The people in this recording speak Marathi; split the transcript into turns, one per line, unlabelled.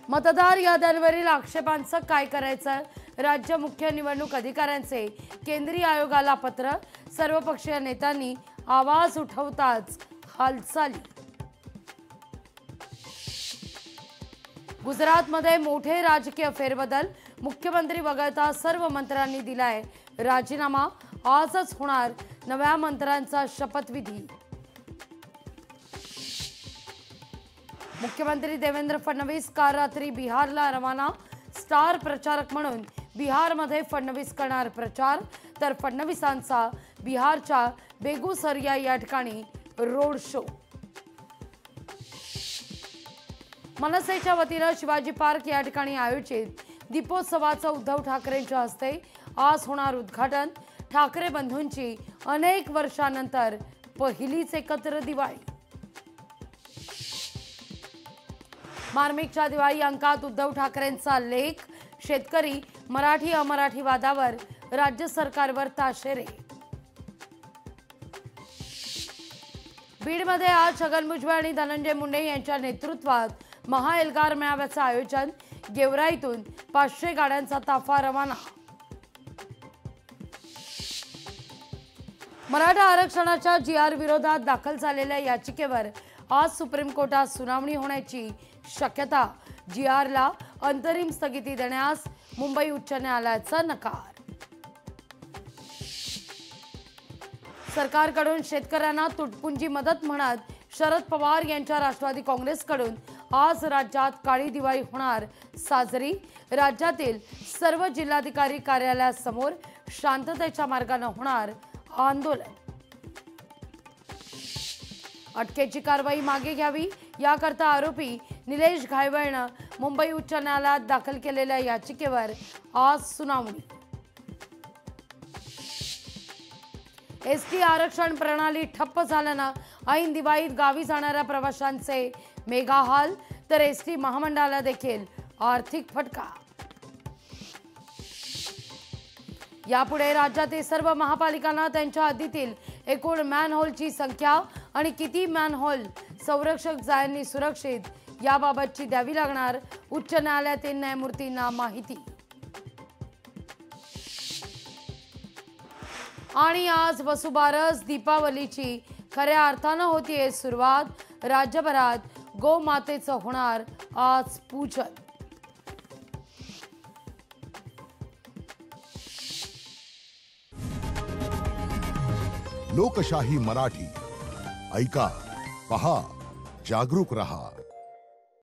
मतदार याद्यांवरील आक्षेपांचं काय करायचं? राज्य मुख्य निवडणूक अधिकाऱ्यांचे केंद्रीय आयोगाला पत्र. सर्वपक्षीय नेत्यांनी आवाज उठवताच हालचाली. गुजरातमध्ये मोठे राजकीय फेरबदल. मुख्यमंत्री वगळता सर्व मंत्र्यांनी दिलाय राजीनामा. आजच होणार नव्या मंत्र्यांचा शपथविधी. मुख्यमंत्री देवेंद्र फडणवीस काल रात्री बिहारला रवाना. स्टार प्रचारक म्हणून बिहारमध्ये फडणवीस करणार प्रचार. तर फडणवीसांचा बिहारच्या बेगुसराय या ठिकाणी रोड शो. मनसेच्या वतीनं शिवाजी पार्क या ठिकाणी आयोजित दीपोत्सवाचं उद्धव ठाकरेंच्या हस्ते आज होणार उद्घाटन. ठाकरे बंधूंची अनेक वर्षांनंतर पहिलीच एकत्र दिवाळी. मार्मिकच्या दिवाळी अंकात उद्धव ठाकरेंचा लेख. शेतकरी मराठी अमराठी वादावर राज्य सरकारवर ताशेरे. बीडमध्ये आज छगन भुजबळ आणि धनंजय मुंडे यांच्या नेतृत्वात महाएल्गार मेळाव्याचं आयोजन. गेवराईतून 500 गाड्यांचा ताफा रवाना. मराठा आरक्षणाच्या GR विरोधात दाखल झालेल्या याचिकेवर आज सुप्रीम कोर्टात सुनावणी होण्याची शक्यता. GRला अंतरिम स्थगिती देण्यास मुंबई उच्च न्यायालयाचा नकार. सरकारकडून शेतकऱ्यांना तुटपुंजी मदत म्हणत शरद पवार यांच्या राष्ट्रवादी काँग्रेसकडून आज राज्यात काळी दिवाळी होणार साजरी. राज्यातील सर्व जिल्हाधिकारी कार्यालयासमोर शांततेच्या मार्गाने होणार आंदोलन. अटकेची कारवाई मागे घ्यावी याकरता आरोपी निलेश घायवळनं मुंबई उच्च न्यायालयात दाखल केलेल्या याचिकेवर आज सुनावणी. एसटी आरक्षण प्रणाली ठप्प झाल्यानं ऐन दिवाळीत गावी जाणाऱ्या प्रवाशांचे मेगा हाल. तर एसटी महामंडळाला देखील आर्थिक फटका. यापुढे राज्यातील सर्व महापालिकांना त्यांच्या हद्दीतील एकूण मॅनहोलची संख्या आणि किती मॅनहोल संरक्षक जाळ्यांनी सुरक्षित याबाबतची द्यावी लागणार. उच्च न्यायालयातील न्यायमूर्तींना माहिती. आणि आज वसुबारस दीपावलीची खऱ्या अर्थानं होतीये सुरुवात. राज्यभरात गोमातेचं होणार आज पूजन.
लोकशाही मराठी ऐका, पहा, जागरूक रहा.